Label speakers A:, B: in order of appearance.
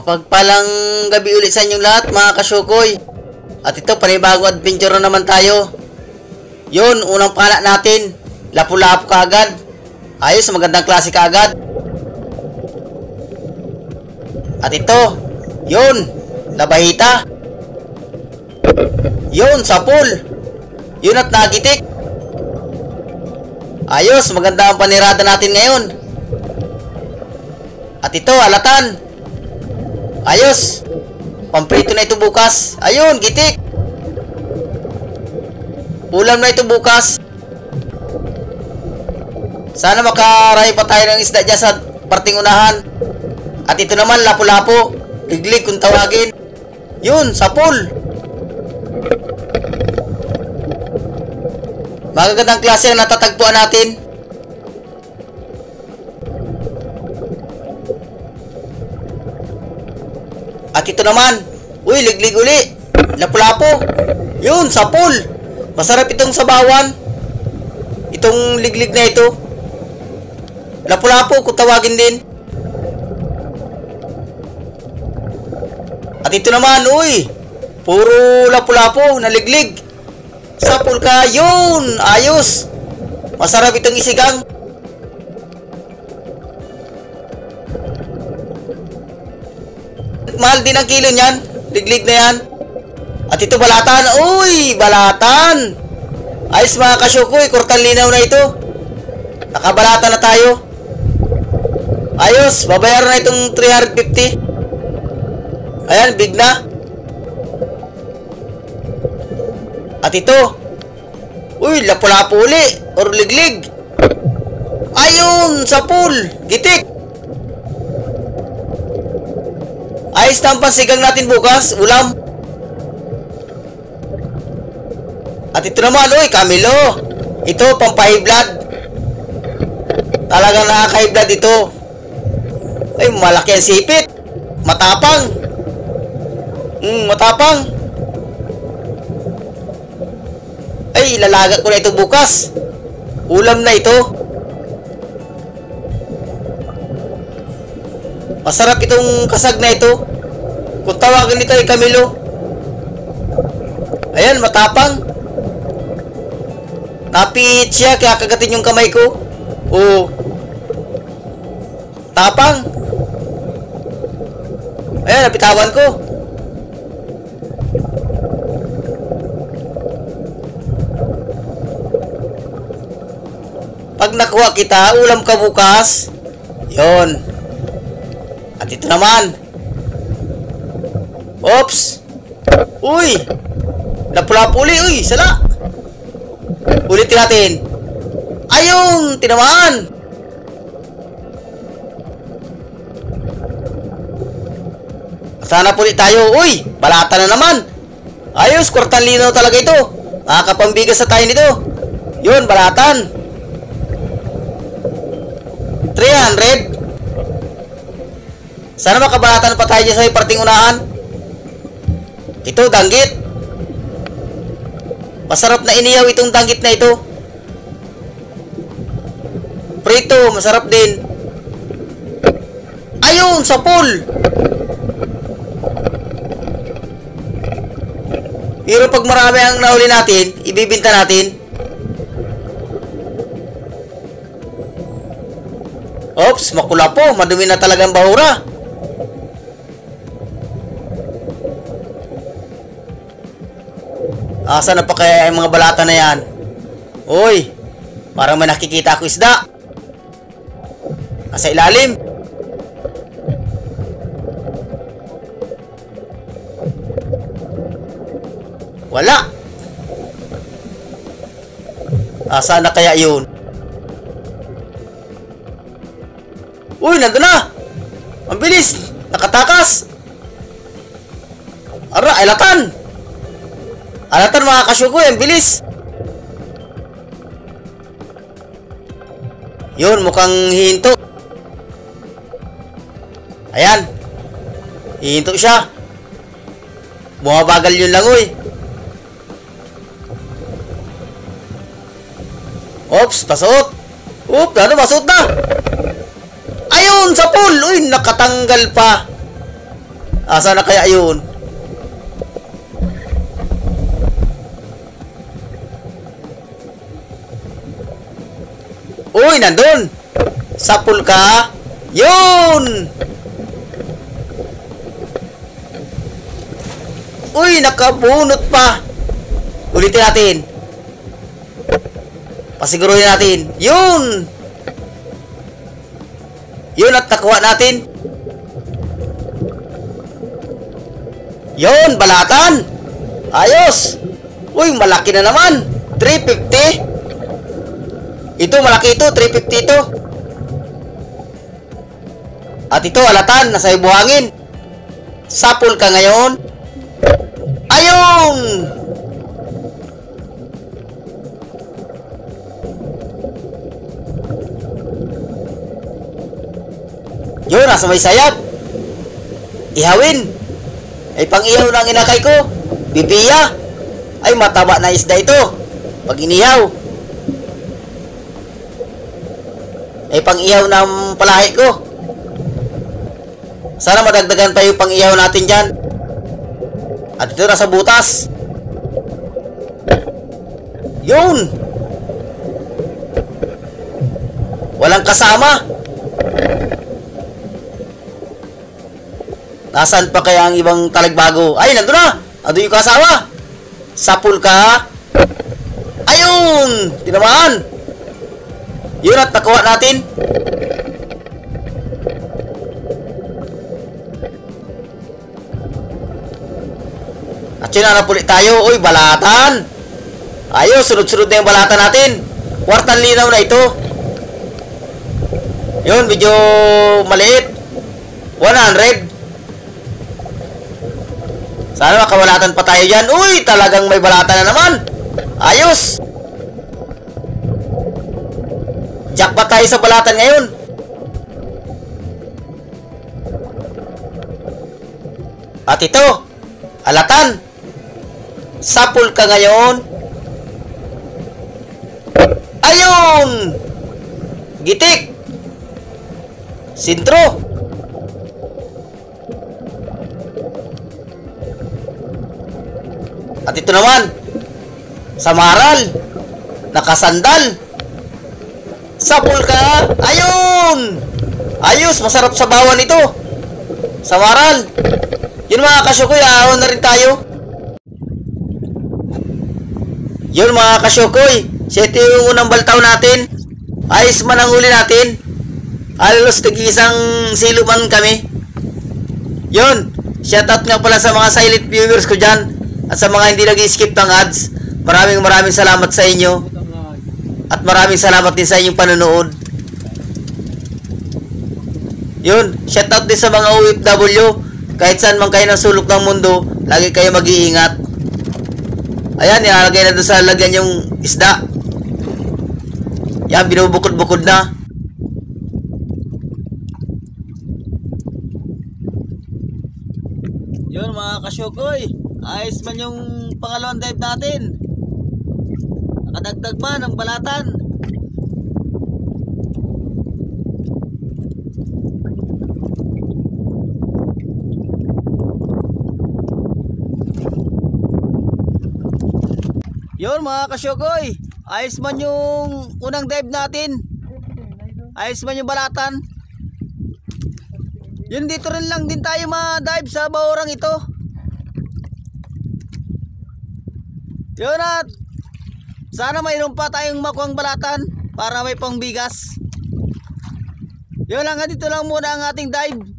A: Mapagpalang gabi ulit sa inyong lahat mga kasyukoy. At ito, panibagong adventure na naman tayo. Yun, unang pala natin. Lapu-lapu kaagad. Ayos, magandang klase kaagad. At ito, yun, labahita. Yun, sapul. Yun at nagitik. Ayos, maganda ang panirada natin ngayon. At ito, alatan. Ayos. Pamprito na ito bukas. Ayun, gitik. Ulam na ito bukas. Sana makaray pa tayo ng isda dyan sa parting unahan. At ito naman, lapu-lapu. Liglig kung tawagin. Yun, sapul. Magagandang klase ang natatagpuan natin. At ito naman, uy, liglig uli. Lapu-lapu. Yun, sapul. Masarap itong sabawan. Itong liglig na ito. Lapu-lapu, kung tawagin din. At ito naman, uy, puro lapu-lapu na liglig. Sapul ka, yun, ayos. Masarap itong isigang. Mahal din ang kilo niyan. Liglig na yan. At ito balatan. Uy, balatan. Ayos mga kasyukoy. Kurtang linaw na ito. Nakabalatan na tayo. Ayos. Babayaran na itong 350. Ayan, big na. At ito. Uy, lapu-lapu uli. Or liglig. Ayun, sapul. Gitik. Ayos na ang pansigang natin bukas, ulam. At ito naman, uy, Camilo. Ito, pang-high blood. Talagang nakaka-high blood ito. Ay, malaki ang sipit. Matapang. Matapang. Ay, ilalaga ko na ito bukas. Ulam na ito. Masarap itong kasag na ito. Kung tawagin nito ay Camilo. Ayan, matapang. Napihit siya, kaya kagatin yung kamay ko. Oo. Tapang. Ayan, napitawan ko. Pag nakuha kita, ulam ka bukas. Yon. At ito naman. Oops. Uy. Lapu-lapu uli. Uy, sala. Ulitin natin. Ayun, tinamaan. Sana po ulit tayo. Uy, balata na naman. Ayos, kwartang linaw talaga ito. Nakakapambigas na tayo nito. Yun, balatan. 300. Sana makabalatan pa tayo sa parting unahan. Ito, danggit. Masarap na iniyaw itong danggit na ito. Prito, masarap din. Ayun, sapul. Pero pag marami ang nahuli natin, ibibinta natin. Oops, makula po. Madumi na talagang bahura. Asa na pa kaya yung mga balata na yan? Uy, parang may nakikita ako isda. Nasa ilalim. Wala. Asa na kaya yun? Uy, nandun na. Ang bilis. Nakatakas. Ara, alatan. Alatan mga kasyukoy, ang bilis. Yun, mukhang hihinto. Ayan. Hihinto siya. Bumabagal yun lang, uy. Oops, pasuot. Oop, ano, masuot na. Ayun, sa pool. Uy, nakatanggal pa. Asa na kaya yun? Uy, nandun! Sapul ka! Yun! Uy, nakabunot pa! Ulitin natin. Pasiguruhin natin. Yun! Yun at nakuha natin. Yun, balatan! Ayos! Uy, malaki na naman! 350! Ito, malaki ito. 350 ito. At ito, alatan. Nasa buhangin. Sapul ka ngayon. Ayun! Yun, nasa may sayap. Ihawin. Ay, pang-ihaw ng inakay ko. Bibiya. Ay, mataba na isda ito. Pag inihaw. Ay, pang-ihaw ng palahi ko. Sana madagdagan pa yung pang-ihaw natin dyan. At ito nasa butas. Yun! Walang kasama. Nasaan pa kaya ang ibang talagbago? Ay, nandun na! Nandun yung kasama. Sapul ka. Ayun! Tinamaan. Yun at nakuha natin. At yun, hanap ulit tayo. Uy, balatan. Ayos, sunod-sunod na yung balatan natin. Kwartang linaw na ito. Yun, medyo maliit. 100. Sana makabalatan pa tayo dyan. Uy, talagang may balatan na naman. Ayos. Jackpot tayo sa balatan ngayon. At ito, alatan. Sapul ka ngayon. Ayun! Gitik. Sintro. At ito naman, samaral. Nakasandal. Sapul ka. Ayun! Ayos, masarap sa bawan ito. Samaral. Yun mga kasyokoy, ahon na rin tayo. Yun mga kasyokoy, ito yung unang baltaw natin. Ayos man ang huli natin. Halos tig-isang siluman kami. Yun, shoutout nga pala sa mga silent viewers ko dyan. At sa mga hindi nag-skip ng ads. Maraming salamat sa inyo. At maraming salamat din sa inyong panonood. Yun, shoutout din sa mga OFW. Kahit saan man kayo ng sulok ng mundo, lagi kayo mag-iingat. Ayan, nilalagay na doon sa lagyan yung isda. Yan, binubukod-bukod na. Yun mga kasyokoy, ayos man yung pangalawang dive natin. Nakadagdag man ang balatan. Yun mga kasyokoy, ayos man yung unang dive natin. Ayos man yung balatan. Yun, dito rin lang din tayo ma-dive sa bahurang ito. Yun, at sana mayroon pa tayong makuhang balatan para may pangbigas. Yun lang, dito lang muna ang ating dive.